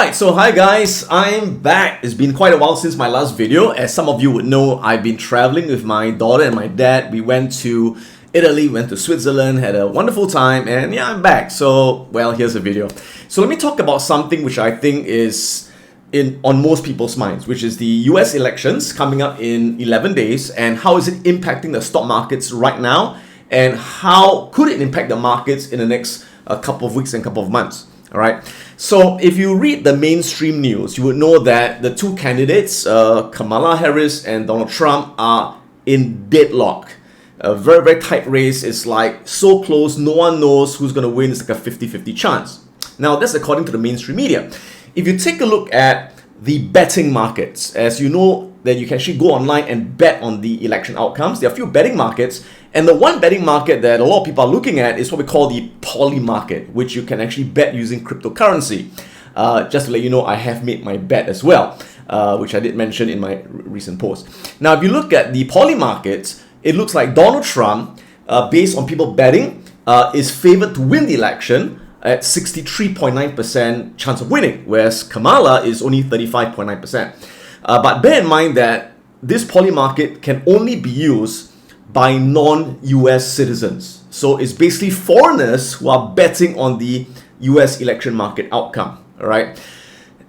Alright, so hi guys, I'm back. It's been quite a while since my last video. As some of you would know, I've been traveling with my daughter and my dad. We went to Italy, went to Switzerland, had a wonderful time, and yeah, I'm back. So, well, here's the video. So let me talk about something which I think is on most people's minds, which is the US elections coming up in 11 days, and how is it impacting the stock markets right now, and how could it impact the markets in the next couple of weeks and couple of months. Alright, so if you read the mainstream news, you would know that the two candidates, Kamala Harris and Donald Trump, are in deadlock. A very, very tight race. It's like so close, no one knows who's going to win. It's like a 50-50 chance. Now, that's according to the mainstream media. If you take a look at the betting markets, as you know, that you can actually go online and bet on the election outcomes. There are a few betting markets, and the one betting market that a lot of people are looking at is what we call the poly market, which you can actually bet using cryptocurrency. Just to let you know, I have made my bet as well, which I did mention in my recent post. Now, if you look at the poly markets, it looks like Donald Trump, based on people betting, is favored to win the election at 63.9% chance of winning, whereas Kamala is only 35.9%. But bear in mind that this poly market can only be used by non-US citizens. So it's basically foreigners who are betting on the US election market outcome, all right?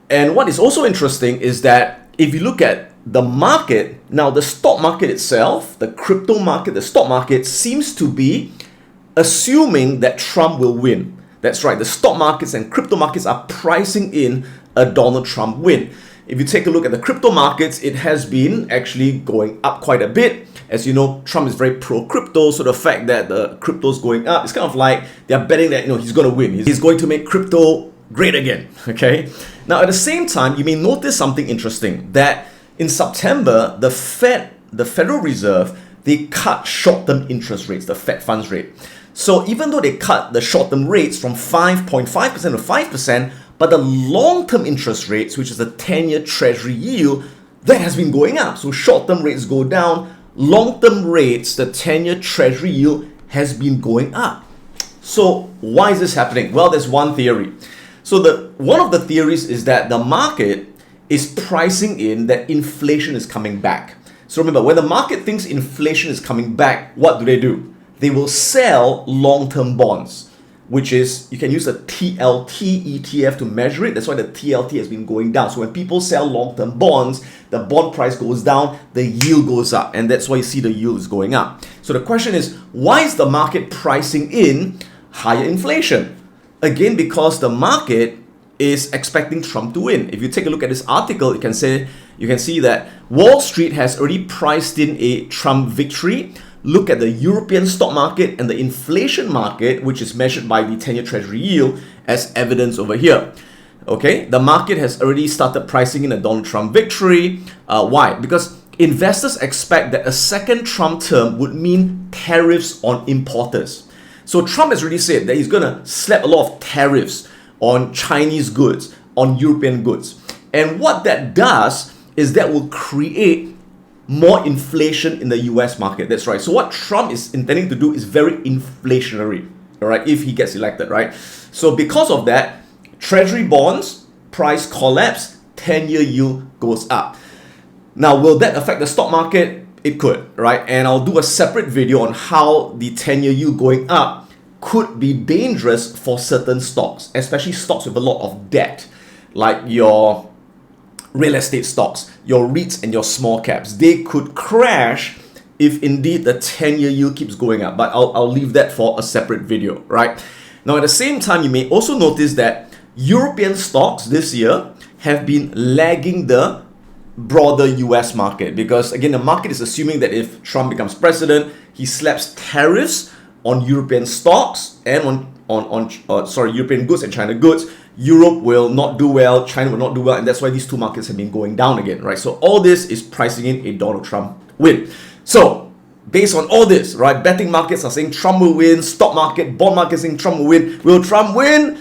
And what is also interesting is that if you look at the market, now the stock market itself, the crypto market, the stock market seems to be assuming that Trump will win. That's right, the stock markets and crypto markets are pricing in a Donald Trump win. If you take a look at the crypto markets, it has been actually going up quite a bit. As you know, Trump is very pro-crypto, so the fact that the crypto is going up, it's kind of like they're betting that he's going to win. He's going to make crypto great again, okay? Now, at the same time, you may notice something interesting, that in September, the Federal Reserve, they cut short-term interest rates, the Fed funds rate. So even though they cut the short-term rates from 5.5% to 5%, but the long-term interest rates, which is the 10-year Treasury yield, that has been going up. So short-term rates go down, long-term rates, the 10-year Treasury yield has been going up. So why is this happening? Well, there's one theory. So one of the theories is that the market is pricing in that inflation is coming back. So remember, when the market thinks inflation is coming back, what do? They will sell long-term bonds, which is, you can use the TLT ETF to measure it. That's why the TLT has been going down. So when people sell long-term bonds, the bond price goes down, the yield goes up, and that's why you see the yield is going up. So the question is, why is the market pricing in higher inflation? Again, because the market is expecting Trump to win. If you take a look at this article, you can see that Wall Street has already priced in a Trump victory. Look at the European stock market and the inflation market, which is measured by the 10-year Treasury yield, as evidence over here. Okay, the market has already started pricing in a Donald Trump victory. Why? Because investors expect that a second Trump term would mean tariffs on importers. So Trump has already said that he's going to slap a lot of tariffs on Chinese goods, on European goods. And what that does is that will create more inflation in the US market. That's right. So what Trump is intending to do is very inflationary, all right, if he gets elected, right? So because of that, Treasury bonds price collapse, 10-year yield goes up. Now, will that affect the stock market? It could, right? And I'll do a separate video on how the 10-year yield going up could be dangerous for certain stocks, especially stocks with a lot of debt, like your real estate stocks, your REITs and your small caps. They could crash if indeed the 10-year yield keeps going up. But I'll leave that for a separate video, right? Now, at the same time, you may also notice that European stocks this year have been lagging the broader US market, because again, the market is assuming that if Trump becomes president, he slaps tariffs on European stocks and on European goods and China goods. Europe will not do well, China will not do well, and that's why these two markets have been going down again, right? So all this is pricing in a Donald Trump win. So based on all this, right, betting markets are saying Trump will win, stock market, bond market saying Trump will win. Will Trump win?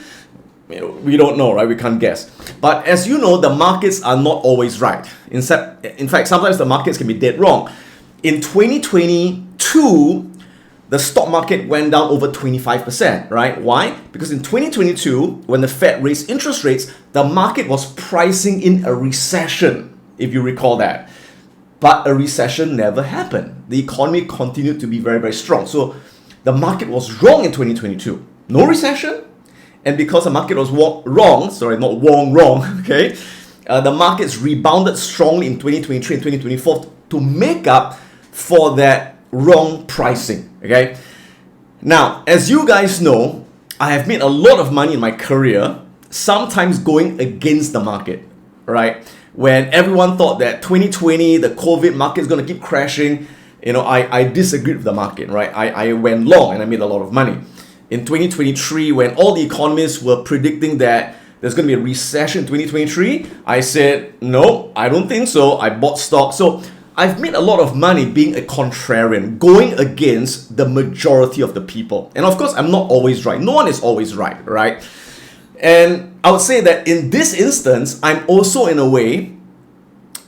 We don't know, right? We can't guess. But as you know, the markets are not always right. In fact, sometimes the markets can be dead wrong. In 2022, the stock market went down over 25%, right? Why? Because in 2022, when the Fed raised interest rates, the market was pricing in a recession, if you recall that. But a recession never happened. The economy continued to be very, very strong. So the market was wrong in 2022. No recession. And because the market was wrong, okay? The markets rebounded strongly in 2023 and 2024 to make up for that wrong pricing, okay? Now, as you guys know, I have made a lot of money in my career, sometimes going against the market, right? When everyone thought that 2020, the COVID market is going to keep crashing, I disagreed with the market, right? I went long and I made a lot of money. In 2023, when all the economists were predicting that there's going to be a recession in 2023, I said, no, I don't think so. I bought stock. So I've made a lot of money being a contrarian, going against the majority of the people. And of course, I'm not always right. No one is always right, right? And I would say that in this instance, I'm also in a way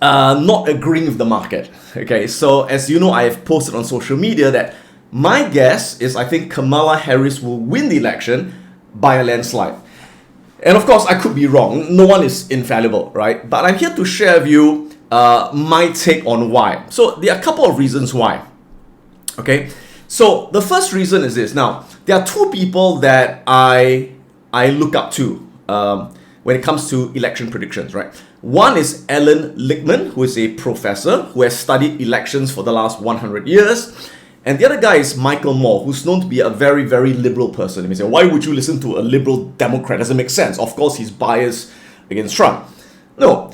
not agreeing with the market. Okay, so as you know, I have posted on social media that my guess is I think Kamala Harris will win the election by a landslide. And of course, I could be wrong. No one is infallible, right? But I'm here to share with you my take on why. So there are a couple of reasons why. Okay, so the first reason is this. Now, there are two people that I look up to when it comes to election predictions, right? One is Alan Lichtman, who is a professor who has studied elections for the last 100 years. And the other guy is Michael Moore, who's known to be a very, very liberal person. You may say, why would you listen to a liberal Democrat? Doesn't make sense. Of course, he's biased against Trump. No.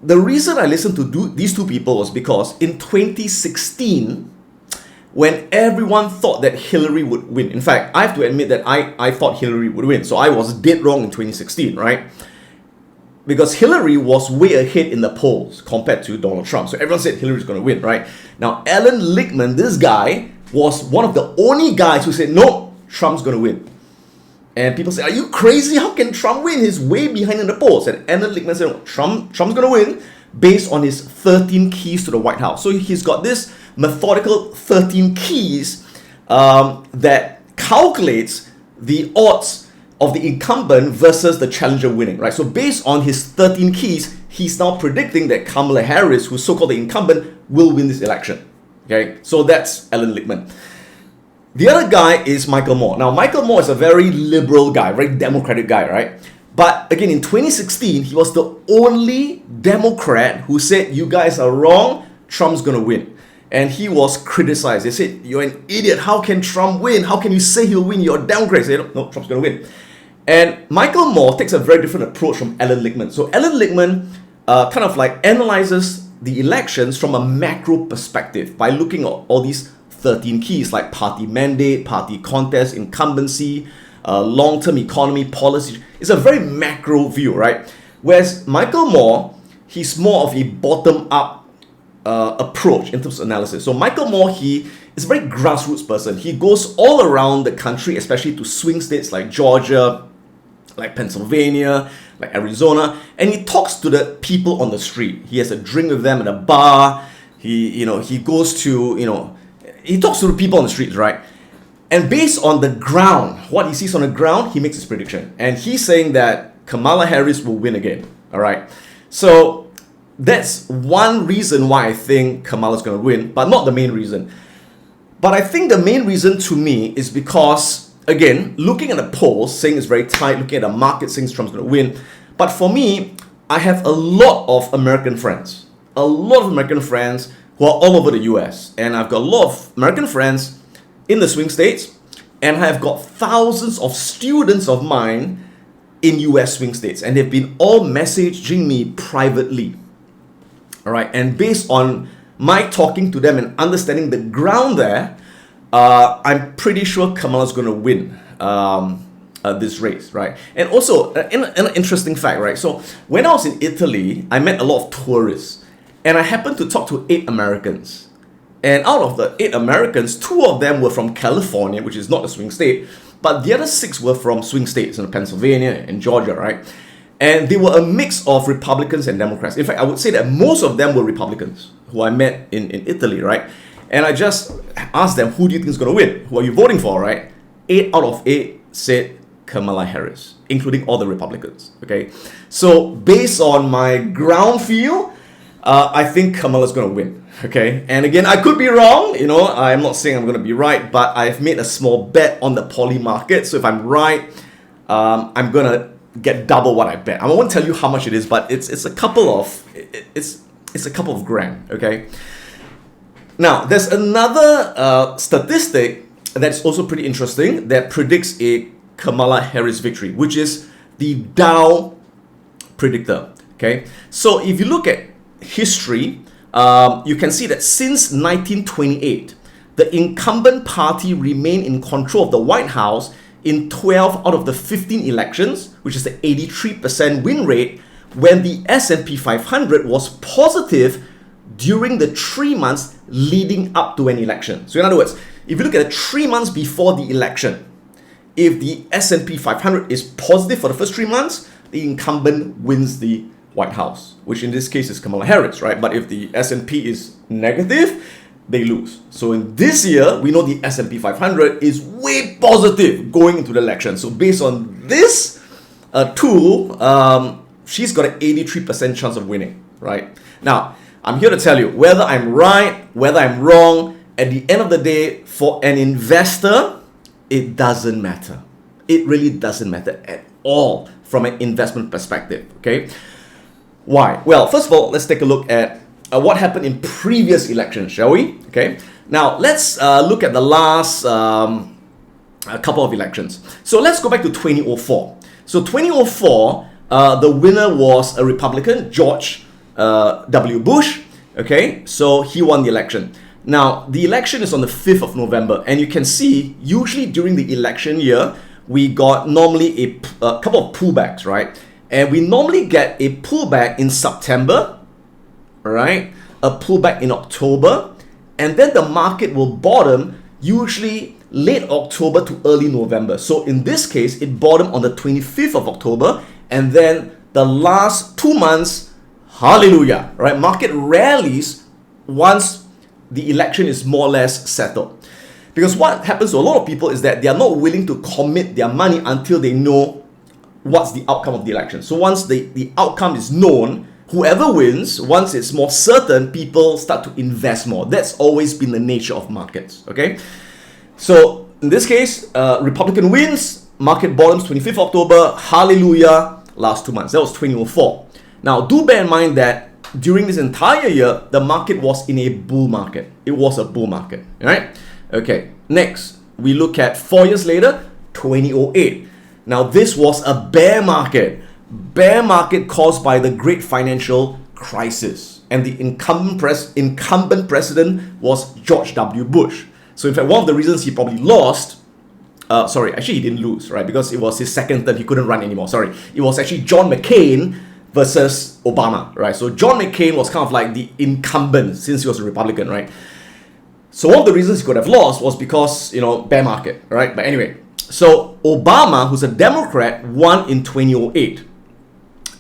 The reason I listened to these two people was because in 2016, when everyone thought that Hillary would win. In fact, I have to admit that I thought Hillary would win. So I was dead wrong in 2016, right? Because Hillary was way ahead in the polls compared to Donald Trump. So everyone said Hillary's going to win, right? Now, Alan Lichtman, this guy, was one of the only guys who said, no, Trump's going to win. And people say, are you crazy? How can Trump win? He's way behind in the polls. And Alan Lichtman said, no, Trump's going to win based on his 13 keys to the White House. So he's got this methodical 13 keys that calculates the odds of the incumbent versus the challenger winning, right? So based on his 13 keys, he's now predicting that Kamala Harris, who's so-called the incumbent, will win this election. Okay, so that's Alan Lichtman. The other guy is Michael Moore. Now, Michael Moore is a very liberal guy, very democratic guy, right? But again, in 2016, he was the only Democrat who said, you guys are wrong, Trump's going to win. And he was criticized. They said, you're an idiot. How can Trump win? How can you say he'll win? You're a Democrat. They said, no, Trump's going to win. And Michael Moore takes a very different approach from Alan Lichtman. So Alan Lichtman kind of like analyzes the elections from a macro perspective by looking at all these 13 keys like party mandate, party contest, incumbency, long-term economy, policy. It's a very macro view, right? Whereas Michael Moore, he's more of a bottom-up approach in terms of analysis. So Michael Moore, he is a very grassroots person. He goes all around the country, especially to swing states like Georgia, like Pennsylvania, like Arizona, and he talks to the people on the street. He has a drink with them at a bar. He goes to, he talks to the people on the streets, right? And based on the ground, what he sees on the ground, he makes his prediction. And he's saying that Kamala Harris will win again, all right? So that's one reason why I think Kamala's going to win, but not the main reason. But I think the main reason to me is because, again, looking at the polls, saying it's very tight, looking at the market, saying Trump's going to win. But for me, I have a lot of American friends. A lot of American friends who are all over the US. And I've got a lot of American friends in the swing states. And I've got thousands of students of mine in US swing states. And they've been all messaging me privately. All right. And based on my talking to them and understanding the ground there, I'm pretty sure Kamala's going to win this race, right? And also, an interesting fact, right? So when I was in Italy, I met a lot of tourists, and I happened to talk to 8 Americans. And out of the 8 Americans, 2 of them were from California, which is not a swing state, but the other 6 were from swing states in Pennsylvania and Georgia, right? And they were a mix of Republicans and Democrats. In fact, I would say that most of them were Republicans who I met in Italy, right? And I just asked them, who do you think is going to win? Who are you voting for, right? 8 out of 8 said Kamala Harris, including all the Republicans, okay? So based on my ground feel, I think Kamala's going to win, okay? And again, I could be wrong, you know, I'm not saying I'm going to be right, but I've made a small bet on the poly market. So if I'm right, I'm going to get double what I bet. I won't tell you how much it is, but it's a couple of grand, okay? Now, there's another statistic that's also pretty interesting that predicts a Kamala Harris victory, which is the Dow predictor, okay? So if you look at history, you can see that since 1928, the incumbent party remained in control of the White House in 12 out of the 15 elections, which is the 83% win rate, when the S&P 500 was positive during the 3 months leading up to an election. So in other words, if you look at the 3 months before the election, if the S&P 500 is positive for the first 3 months, the incumbent wins the White House, which in this case is Kamala Harris, right? But if the S&P is negative, they lose. So in this year, we know the S&P 500 is way positive going into the election. So based on this tool, she's got an 83% chance of winning, right? Now, I'm here to tell you, whether I'm right, whether I'm wrong, at the end of the day, for an investor, it doesn't matter. It really doesn't matter at all from an investment perspective, okay? Why? Well, first of all, let's take a look at what happened in previous elections, shall we? Okay. Now, let's look at the last couple of elections. So let's go back to 2004. So 2004, the winner was a Republican, George W. Bush. Okay, so he won the election. Now, the election is on the 5th of November, and you can see, usually during the election year, we got normally a couple of pullbacks, right? And we normally get a pullback in September, right? A pullback in October, and then the market will bottom usually late October to early November. So in this case, it bottomed on the 25th of October, and then the last 2 months, hallelujah, right? Market rallies once the election is more or less settled. Because what happens to a lot of people is that they are not willing to commit their money until they know what's the outcome of the election. So once the outcome is known, whoever wins, once it's more certain, people start to invest more. That's always been the nature of markets, okay? So in this case, Republican wins, market bottoms 25th October, hallelujah, last 2 months. That was 2004. Now, do bear in mind that during this entire year, the market was in a bull market. It was a bull market, right? Okay, next, we look at 4 years later, 2008. Now, this was a bear market caused by the great financial crisis. And the incumbent president was George W. Bush. So in fact, one of the reasons he probably lost, actually he didn't lose, right? Because it was his second term, he couldn't run anymore, It was actually John McCain versus Obama, right? So John McCain was kind of like the incumbent since he was a Republican, right? So one of the reasons he could have lost was because, bear market, right? But anyway, so Obama, who's a Democrat, won in 2008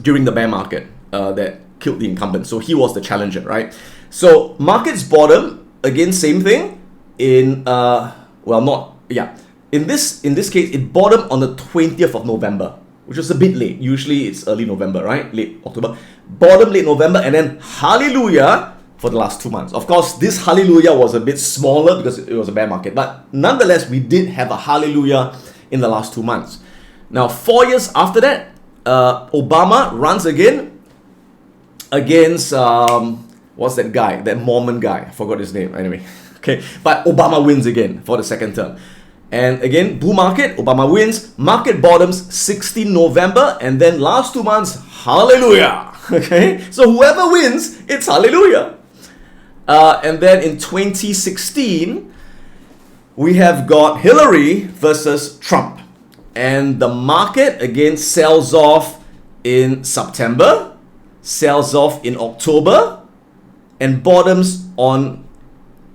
during the bear market that killed the incumbent. So he was the challenger, right? So markets bottom, again, same thing. In this case, it bottomed on the 20th of November, which was a bit late. Usually it's early November, right? Late October. Bottom late November, and then hallelujah for the last 2 months. Of course, this hallelujah was a bit smaller because it was a bear market, but nonetheless, we did have a hallelujah in the last 2 months. Now, 4 years after that, Obama runs again against, what's that guy? That Mormon guy. I forgot his name. Anyway, okay. But Obama wins again for the second term. And again, bull market, Obama wins. Market bottoms 16 November, and then last 2 months, hallelujah. Okay. So whoever wins, it's hallelujah. And then in 2016, we have got Hillary versus Trump. And the market again sells off in September, sells off in October, and bottoms on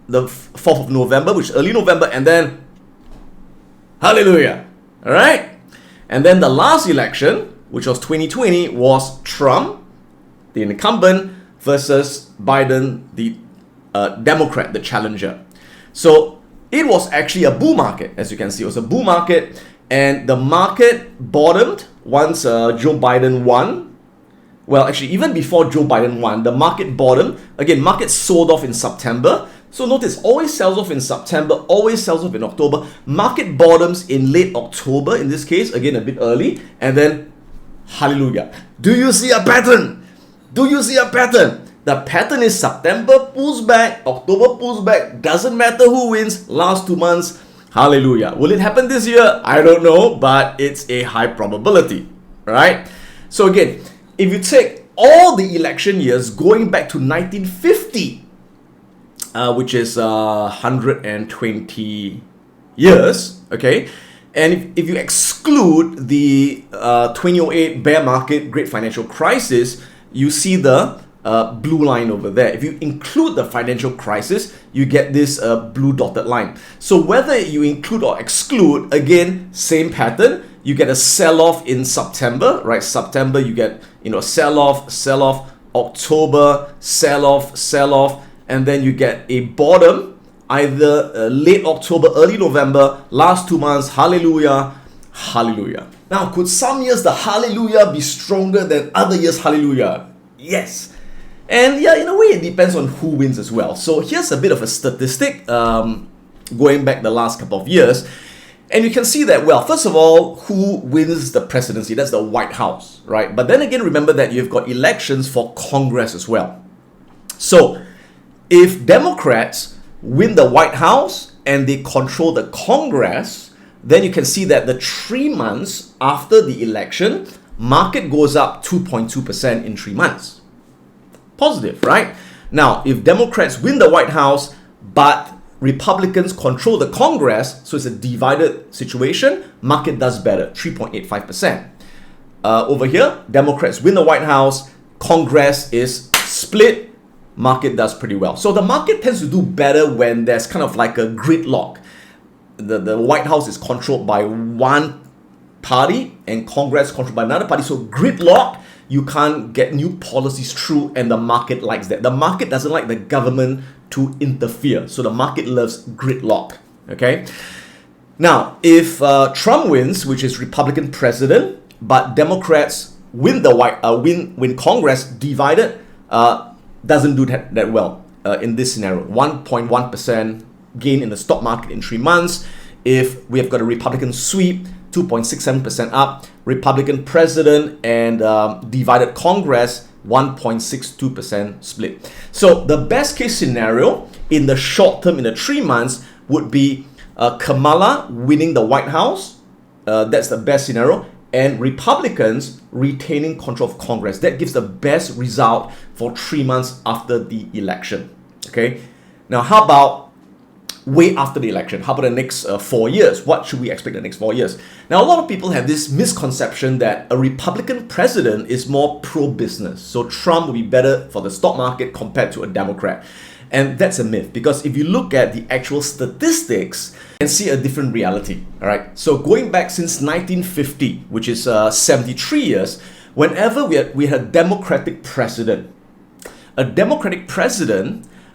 the 4th of November, which is early November, and then hallelujah. All right? And then the last election, which was 2020, was Trump, the incumbent, versus Biden, the Democrat, the challenger. So it was actually a bull market, as you can see. It was a bull market, and the market bottomed once Joe Biden won. Well, actually, even before Joe Biden won, the market bottomed. Again, market sold off in September. So notice, always sells off in September, always sells off in October. Market bottoms in late October, in this case, again, a bit early. And then, hallelujah. Do you see a pattern? Do you see a pattern? The pattern is September pulls back, October pulls back. Doesn't matter who wins, last 2 months, hallelujah. Will it happen this year? I don't know, but it's a high probability, right? So again, if you take all the election years going back to 1950, which is 120 years, okay? And if you exclude the 2008 bear market, great financial crisis, you see the blue line over there. If you include the financial crisis, you get this blue dotted line. So whether you include or exclude, again, same pattern. You get a sell-off in September, right? September, you get, sell-off, October, sell-off, and then you get a bottom, either late October, early November, last 2 months, hallelujah, hallelujah. Now, could some years the hallelujah be stronger than other years' hallelujah? Yes. And yeah, in a way, it depends on who wins as well. So here's a bit of a statistic going back the last couple of years. And you can see that, well, first of all, who wins the presidency? That's the White House, right? But then again, remember that you've got elections for Congress as well. So if Democrats win the White House and they control the Congress, then you can see that the 3 months after the election, market goes up 2.2% in 3 months. Positive, right? Now, if Democrats win the White House, but Republicans control the Congress, so it's a divided situation, market does better, 3.85%. Over here, Democrats win the White House, Congress is split, market does pretty well. So the market tends to do better when there's kind of like a gridlock. The White House is controlled by one party and Congress controlled by another party. So gridlock, you can't get new policies through, and the market likes that. The market doesn't like the government to interfere. So the market loves gridlock, okay? Now, if Trump wins, which is Republican president, but Democrats win win Congress divided, doesn't do that well in this scenario. 1.1% gain in the stock market in 3 months. If we have got a Republican sweep, 2.67% up, Republican president and divided Congress, 1.62% split. So the best case scenario in the short term, in the 3 months, would be Kamala winning the White House. That's the best scenario. And Republicans retaining control of Congress. That gives the best result for 3 months after the election. Okay. Now, how about way after the election? How about the next 4 years? What should we expect the next 4 years? Now, a lot of people have this misconception that a Republican president is more pro-business. So Trump will be better for the stock market compared to a Democrat. And that's a myth, because if you look at the actual statistics, you can see a different reality. All right. So going back since 1950, which is 73 years, whenever we had a Democratic president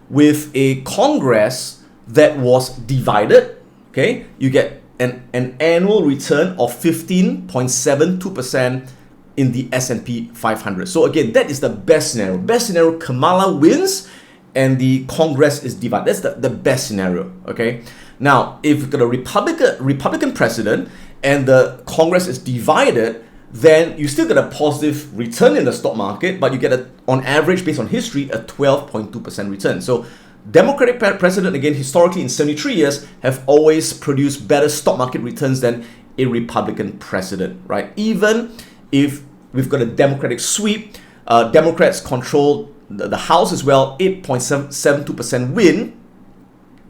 with a Congress that was divided, okay, you get an annual return of 15.72% in the S&P 500. So again, that is the best scenario. Best scenario, Kamala wins and the Congress is divided. That's the best scenario, okay? Now, if you've got a Republican president and the Congress is divided, then you still get a positive return in the stock market, but you get, on average, based on history, a 12.2% return. So Democratic president, again, historically in 73 years, have always produced better stock market returns than a Republican president, right? Even if we've got a Democratic sweep, Democrats control the House as well, 8.72% win,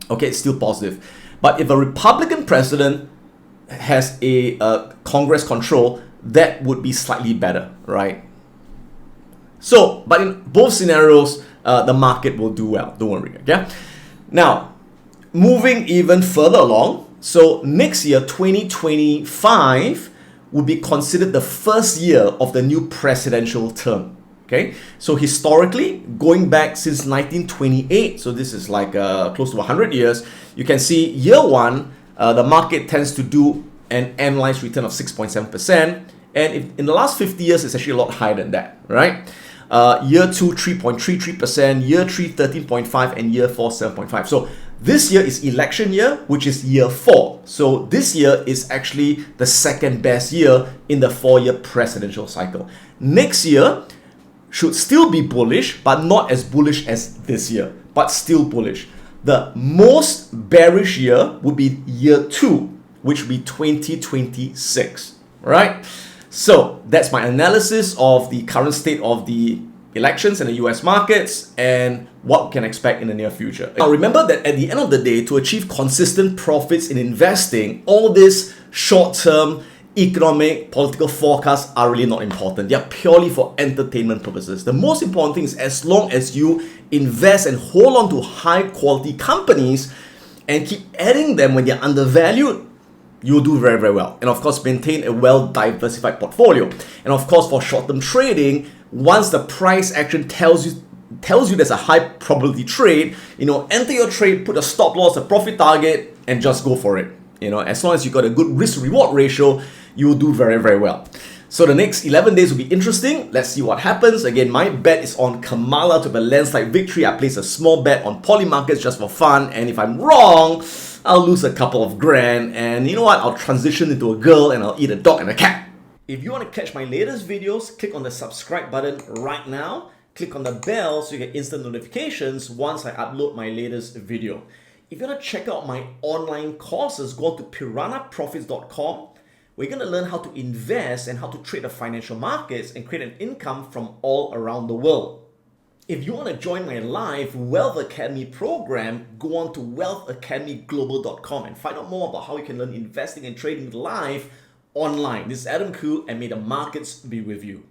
okay, it's still positive. But if a Republican president has a Congress control, that would be slightly better, right? So, but in both scenarios, the market will do well, don't worry, okay? Now, moving even further along, so next year, 2025, will be considered the first year of the new presidential term, Okay, so historically, going back since 1928, so this is like close to 100 years, you can see year one, the market tends to do an annualized return of 6.7%, and in the last 50 years, it's actually a lot higher than that, right? Year 2, 3.33%, year 3, 13.5%, and year 4, 7.5%. So this year is election year, which is year 4. So this year is actually the second best year in the 4-year presidential cycle. Next year should still be bullish, but not as bullish as this year, but still bullish. The most bearish year would be year 2, which would be 2026, right? So that's my analysis of the current state of the elections in the US markets and what we can expect in the near future. Now remember that at the end of the day, to achieve consistent profits in investing, all this short-term economic, political forecasts are really not important. They are purely for entertainment purposes. The most important thing is as long as you invest and hold on to high quality companies and keep adding them when they're undervalued, you'll do very, very well. And of course, maintain a well-diversified portfolio. And of course, for short-term trading, once the price action tells you there's a high probability trade, enter your trade, put a stop loss, a profit target, and just go for it. As long as you got a good risk-reward ratio, you will do very, very well. So the next 11 days will be interesting. Let's see what happens. Again, my bet is on Kamala to have a landslide victory. I place a small bet on poly markets just for fun. And if I'm wrong, I'll lose a couple of grand. And you know what? I'll transition into a girl and I'll eat a dog and a cat. If you want to catch my latest videos, click on the subscribe button right now. Click on the bell so you get instant notifications once I upload my latest video. If you want to check out my online courses, go to piranhaprofits.com. We're going to learn how to invest and how to trade the financial markets and create an income from all around the world. If you want to join my live Wealth Academy program, go on to wealthacademyglobal.com and find out more about how you can learn investing and trading live online. This is Adam Khoo, and may the markets be with you.